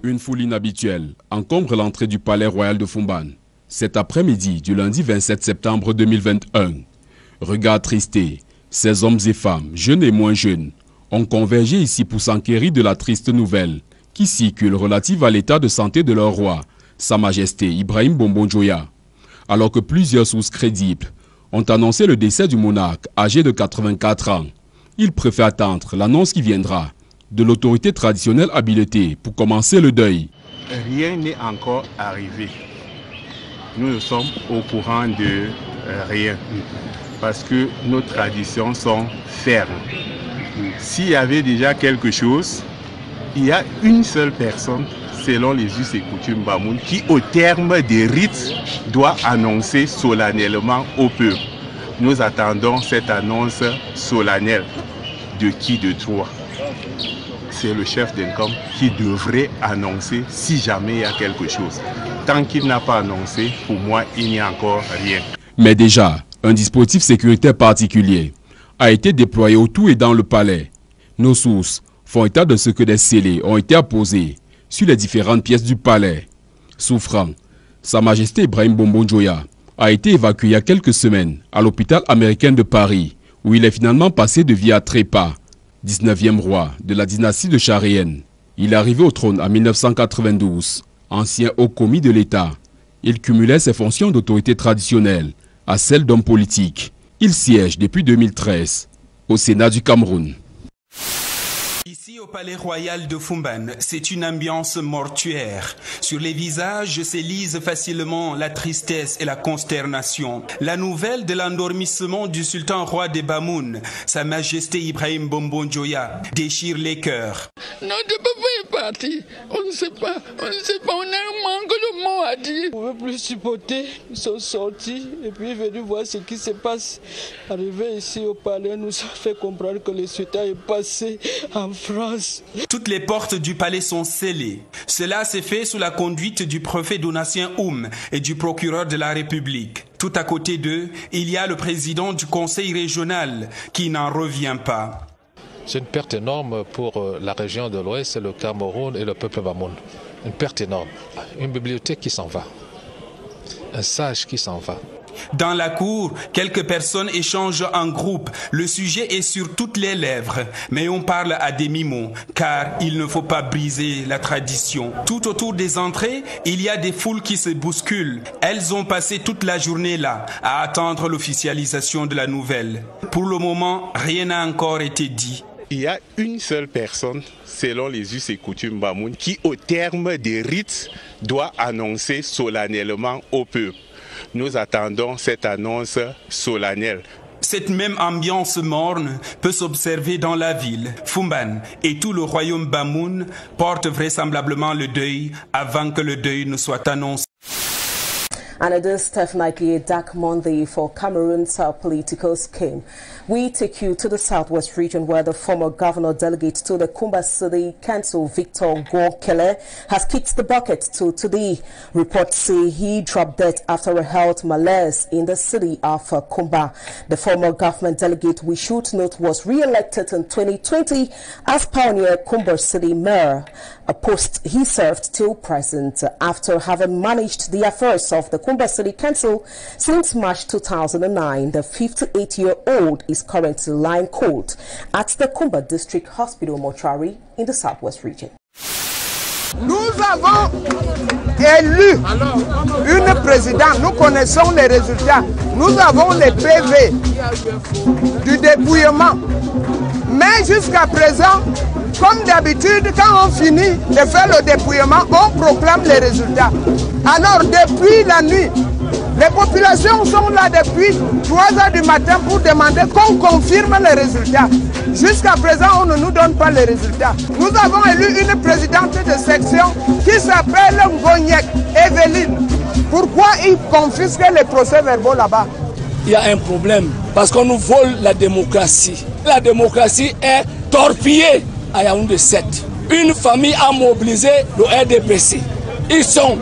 Une foule inhabituelle encombre l'entrée du palais royal de Foumban. Cet après-midi du lundi 27 septembre 2021. Regard attristés, ces hommes et femmes, jeunes et moins jeunes, ont convergé ici pour s'enquérir de la triste nouvelle qui circule relative à l'état de santé de leur roi, Sa Majesté Ibrahim Bombon-Joya. Alors que plusieurs sources crédibles ont annoncé le décès du monarque âgé de 84 ans, ils préfèrent attendre l'annonce qui viendra de l'autorité traditionnelle habilitée pour commencer le deuil. Rien n'est encore arrivé. Nous ne sommes au courant de rien parce que nos traditions sont fermes. S'il y avait déjà quelque chose, il y a une seule personne, selon les us et coutumes Bamoun, qui au terme des rites doit annoncer solennellement au peuple. Nous attendons cette annonce solennelle. De qui de toi? C'est le chef d'Encom qui devrait annoncer si jamais il y a quelque chose. Tant qu'il n'a pas annoncé, pour moi, il n'y a encore rien. Mais déjà, un dispositif sécuritaire particulier a été déployé autour et dans le palais. Nos sources font état de ce que des scellés ont été apposés sur les différentes pièces du palais. Souffrant, Sa Majesté Ibrahim Bombon-Joya a été évacué il y a quelques semaines à l'hôpital américain de Paris, où il est finalement passé de vie à trépas. 19e roi de la dynastie de Charienne. Il est arrivé au trône en 1992, ancien haut commis de l'État. Il cumulait ses fonctions d'autorité traditionnelle à celles d'homme politique. Il siège depuis 2013 au Sénat du Cameroun. Ici au palais royal de Foumban, c'est une ambiance mortuaire. Sur les visages se lisent facilement la tristesse et la consternation. La nouvelle de l'endormissement du sultan roi des Bamoun, Sa Majesté Ibrahim Bombon-Joya, déchire les cœurs. Notre papa est parti. On ne sait pas. On a un manque de mots à dire. On ne veut plus supporter. Ils sont sortis et puis venus voir ce qui se passe. Arrivé ici au palais, nous a fait comprendre que le sultan est passé en France. Toutes les portes du palais sont scellées. Cela s'est fait sous la conduite du préfet Donatien Oum et du procureur de la République. Tout à côté d'eux, il y a le président du conseil régional qui n'en revient pas. C'est une perte énorme pour la région de l'Ouest, le Cameroun et le peuple Bamoun. Une perte énorme. Une bibliothèque qui s'en va. Un sage qui s'en va. Dans la cour, quelques personnes échangent en groupe. Le sujet est sur toutes les lèvres, mais on parle à demi-mot, car il ne faut pas briser la tradition. Tout autour des entrées, il y a des foules qui se bousculent. Elles ont passé toute la journée là, à attendre l'officialisation de la nouvelle. Pour le moment, rien n'a encore été dit. Il y a une seule personne, selon les us et coutumes Bamoun, qui au terme des rites doit annoncer solennellement au peuple. Nous attendons cette annonce solennelle. Cette même ambiance morne peut s'observer dans la ville. Foumban et tout le royaume Bamoun portent vraisemblablement le deuil avant que le deuil ne soit annoncé. And it is definitely a dark Monday for Cameroon's political scheme. We take you to the southwest region where the former governor delegate to the Kumba City Council, Victor Gwokele, has kicked the bucket to today. Reports say he dropped dead after a health malaise in the city of Kumba. The former government delegate, we should note, was re-elected in 2020 as pioneer Kumba City mayor, a post he served till present after having managed the affairs of the Kumba City Council since March 2009. The 58-year-old is currently lying cold at the Kumba District Hospital mortuary in the southwest region. Nous avons élu une présidente, nous connaissons les résultats, nous avons les PV du dépouillement. Mais jusqu'à présent, comme d'habitude, quand on finit de faire le dépouillement, on proclame les résultats. Alors depuis la nuit, les populations sont là depuis 3 h du matin pour demander qu'on confirme les résultats. Jusqu'à présent, on ne nous donne pas les résultats. Nous avons élu une présidente de section qui s'appelle Ngonyek Evelyne. Pourquoi ils confisquent les procès-verbaux là-bas? Il y a un problème parce qu'on nous vole la démocratie. La démocratie est torpillée à Yaoundé 7. Une famille a mobilisé le RDPC. Ils sont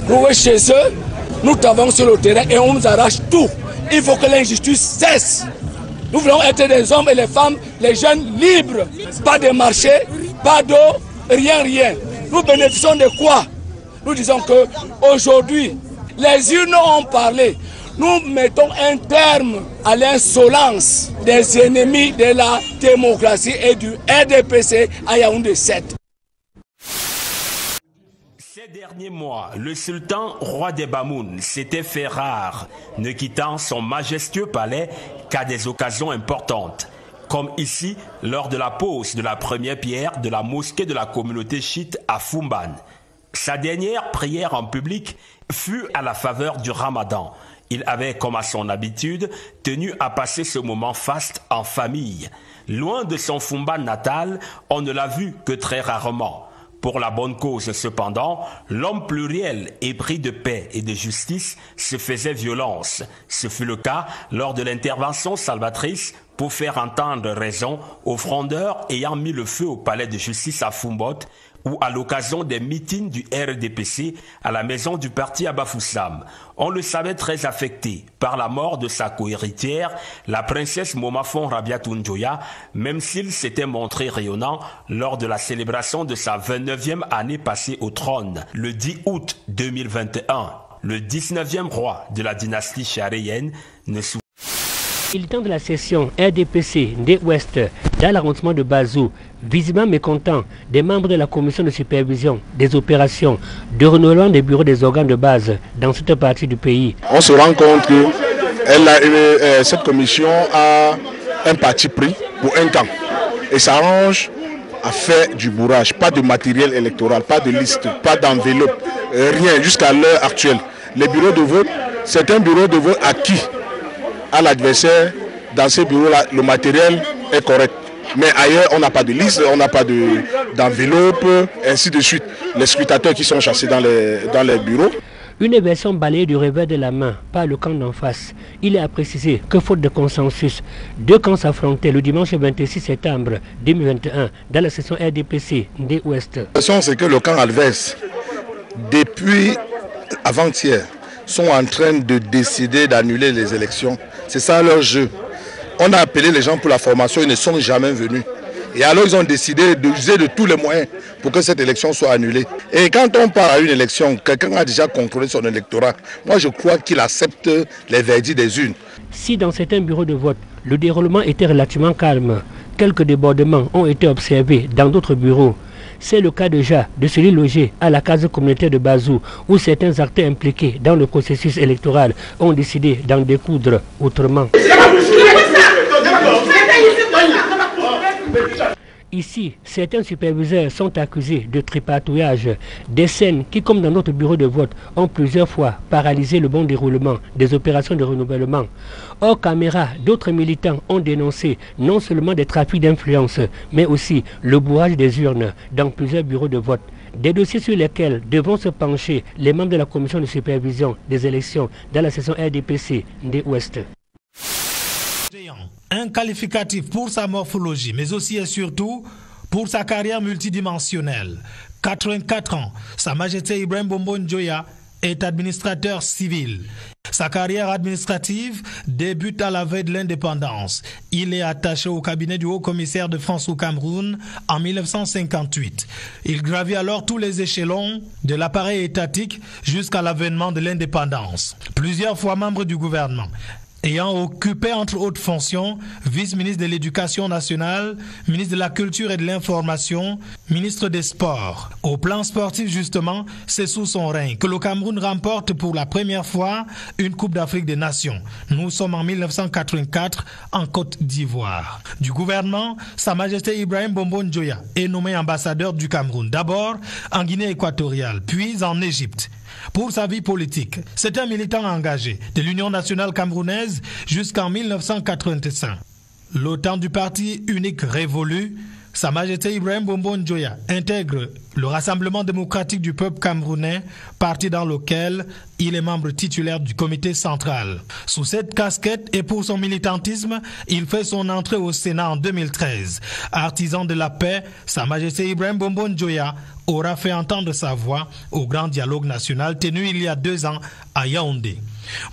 roués chez eux. Nous travaillons sur le terrain et on nous arrache tout. Il faut que l'injustice cesse. Nous voulons être des hommes et les femmes, les jeunes libres. Pas de marché, pas d'eau, rien. Nous bénéficions de quoi? Nous disons que aujourd'hui, les urnes ont parlé. Nous mettons un terme à l'insolence des ennemis de la démocratie et du RDPC à Yaoundé 7. Ces derniers mois, le sultan roi des Bamoun s'était fait rare, ne quittant son majestueux palais qu'à des occasions importantes, comme ici lors de la pose de la première pierre de la mosquée de la communauté chiite à Foumban. Sa dernière prière en public fut à la faveur du Ramadan. Il avait, comme à son habitude, tenu à passer ce moment faste en famille. Loin de son Foumban natal, on ne l'a vu que très rarement. Pour la bonne cause, cependant, l'homme pluriel, épris de paix et de justice, se faisait violence. Ce fut le cas lors de l'intervention salvatrice pour faire entendre raison aux frondeurs ayant mis le feu au palais de justice à Foumbot, ou à l'occasion des meetings du RDPC à la maison du parti à Bafoussam. On le savait très affecté par la mort de sa cohéritière, la princesse Momafon Rabiatou Njoya, même s'il s'était montré rayonnant lors de la célébration de sa 29e année passée au trône, le 10 août 2021. Le 19e roi de la dynastie charéenne ne souffrait. Militant de la session RDPC des Ouest dans l'arrondissement de Bazou, visiblement mécontent des membres de la commission de supervision des opérations de renouvellement des bureaux des organes de base dans cette partie du pays. On se rend compte que cette commission a un parti pris pour un temps et s'arrange à faire du bourrage, pas de matériel électoral, pas de liste, pas d'enveloppe, rien jusqu'à l'heure actuelle. Les bureaux de vote, c'est un bureau de vote acquis à l'adversaire. Dans ces bureaux-là, le matériel est correct. Mais ailleurs, on n'a pas de liste, on n'a pas d'enveloppe, ainsi de suite. Les scrutateurs qui sont chassés dans les bureaux. Une version balayée du revers de la main par le camp d'en face. Il est à préciser que faute de consensus, deux camps s'affrontaient le dimanche 26 septembre 2021 dans la session RDPC des Ouest. La question, c'est que le camp adverse, depuis avant-hier, sont en train de décider d'annuler les élections. C'est ça leur jeu. On a appelé les gens pour la formation, ils ne sont jamais venus. Et alors ils ont décidé d'user de tous les moyens pour que cette élection soit annulée. Et quand on part à une élection, quelqu'un a déjà contrôlé son électorat. Moi je crois qu'il accepte les verdicts des urnes. Si dans certains bureaux de vote, le déroulement était relativement calme, quelques débordements ont été observés dans d'autres bureaux. C'est le cas déjà de celui logé à la case communautaire de Bazou, où certains acteurs impliqués dans le processus électoral ont décidé d'en découdre autrement. Ici, certains superviseurs sont accusés de tripatouillage, des scènes qui, comme dans notre bureau de vote, ont plusieurs fois paralysé le bon déroulement des opérations de renouvellement. Hors caméra, d'autres militants ont dénoncé non seulement des trafics d'influence, mais aussi le bourrage des urnes dans plusieurs bureaux de vote. Des dossiers sur lesquels devront se pencher les membres de la commission de supervision des élections dans la session RDPC des Ouest. Un qualificatif pour sa morphologie, mais aussi et surtout pour sa carrière multidimensionnelle. 84 ans, Sa Majesté Ibrahim Bombo Njoya est administrateur civil. Sa carrière administrative débute à la veille de l'indépendance. Il est attaché au cabinet du haut-commissaire de France au Cameroun en 1958. Il gravit alors tous les échelons de l'appareil étatique jusqu'à l'avènement de l'indépendance. Plusieurs fois membre du gouvernement, ayant occupé entre autres fonctions vice-ministre de l'Éducation nationale, ministre de la Culture et de l'Information, ministre des Sports. Au plan sportif justement, c'est sous son règne que le Cameroun remporte pour la première fois une Coupe d'Afrique des Nations. Nous sommes en 1984 en Côte d'Ivoire. Du gouvernement, Sa Majesté Ibrahim Bombo Njoya est nommé ambassadeur du Cameroun, d'abord en Guinée équatoriale, puis en Égypte. Pour sa vie politique, c'est un militant engagé de l'Union nationale camerounaise jusqu'en 1985. Le temps du parti unique révolu, Sa Majesté Ibrahim Bombo Njoya intègre le Rassemblement démocratique du peuple camerounais, parti dans lequel Il est membre titulaire du comité central. Sous cette casquette et pour son militantisme, il fait son entrée au Sénat en 2013. Artisan de la paix, Sa Majesté Ibrahim Bombon Djoya aura fait entendre sa voix au grand dialogue national tenu il y a 2 ans à Yaoundé.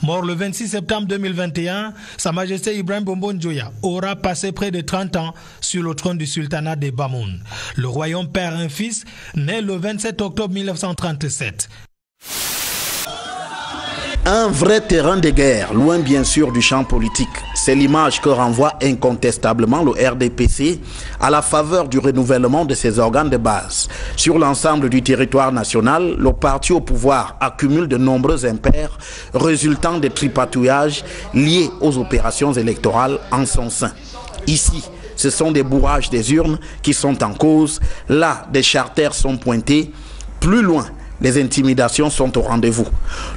Mort le 26 septembre 2021, Sa Majesté Ibrahim Bombon Djoya aura passé près de 30 ans sur le trône du sultanat des Bamoun. Le royaume perd un fils, né le 27 octobre 1937. Un vrai terrain de guerre, loin bien sûr du champ politique. C'est l'image que renvoie incontestablement le RDPC à la faveur du renouvellement de ses organes de base. Sur l'ensemble du territoire national, le parti au pouvoir accumule de nombreux impairs résultant des tripatouillages liés aux opérations électorales en son sein. Ici, ce sont des bourrages des urnes qui sont en cause. Là, des charters sont pointés. Plus loin, les intimidations sont au rendez-vous.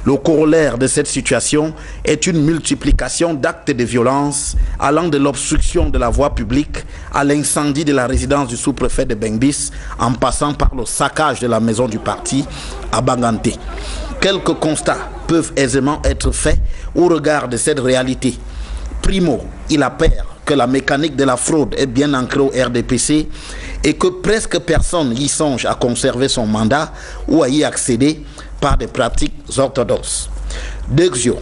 Le corollaire de cette situation est une multiplication d'actes de violence allant de l'obstruction de la voie publique à l'incendie de la résidence du sous-préfet de Bengbis en passant par le saccage de la maison du parti à Banganté. Quelques constats peuvent aisément être faits au regard de cette réalité. Primo, il apparaît que la mécanique de la fraude est bien ancrée au RDPC et que presque personne y songe à conserver son mandat ou à y accéder par des pratiques orthodoxes. Deuxièmement,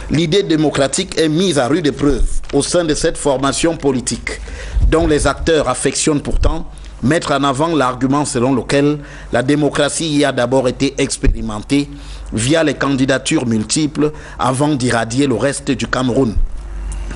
l'idée démocratique est mise à rude épreuve au sein de cette formation politique, dont les acteurs affectionnent pourtant mettre en avant l'argument selon lequel la démocratie y a d'abord été expérimentée via les candidatures multiples avant d'irradier le reste du Cameroun.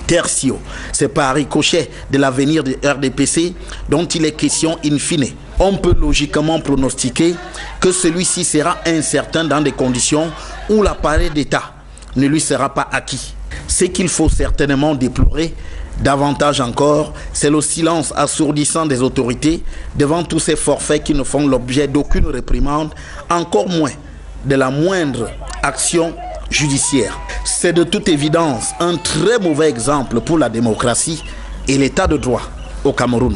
Tertio, c'est par ricochet de l'avenir du RDPC dont il est question in fine. On peut logiquement pronostiquer que celui-ci sera incertain dans des conditions où l'appareil d'État ne lui sera pas acquis. Ce qu'il faut certainement déplorer davantage encore, c'est le silence assourdissant des autorités devant tous ces forfaits qui ne font l'objet d'aucune réprimande, encore moins de la moindre action judiciaire. C'est de toute évidence un très mauvais exemple pour la démocratie et l'état de droit au Cameroun.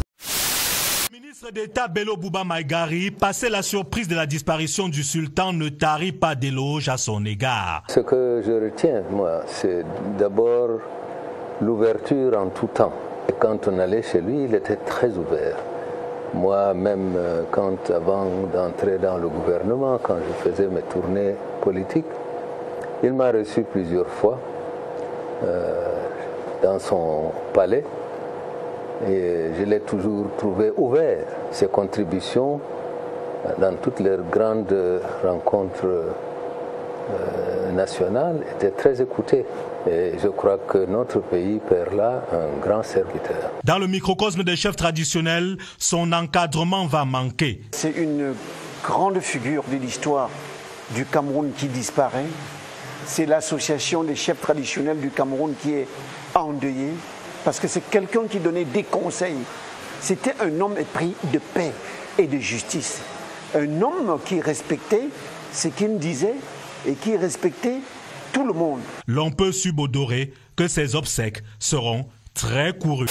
Le ministre d'État Bello Bouba Maïgari, passé la surprise de la disparition du sultan, ne tarit pas d'éloges à son égard. Ce que je retiens, moi, c'est d'abord l'ouverture en tout temps. Et quand on allait chez lui, il était très ouvert. Moi, même avant d'entrer dans le gouvernement, quand je faisais mes tournées politiques, il m'a reçu plusieurs fois dans son palais et je l'ai toujours trouvé ouvert. Ses contributions dans toutes les grandes rencontres nationales étaient très écoutées. Et je crois que notre pays perd là un grand serviteur. Dans le microcosme des chefs traditionnels, son encadrement va manquer. C'est une grande figure de l'histoire du Cameroun qui disparaît. C'est l'association des chefs traditionnels du Cameroun qui est endeuillée parce que c'est quelqu'un qui donnait des conseils. C'était un homme épris de paix et de justice. Un homme qui respectait ce qu'il disait et qui respectait tout le monde. L'on peut subodorer que ses obsèques seront très courues.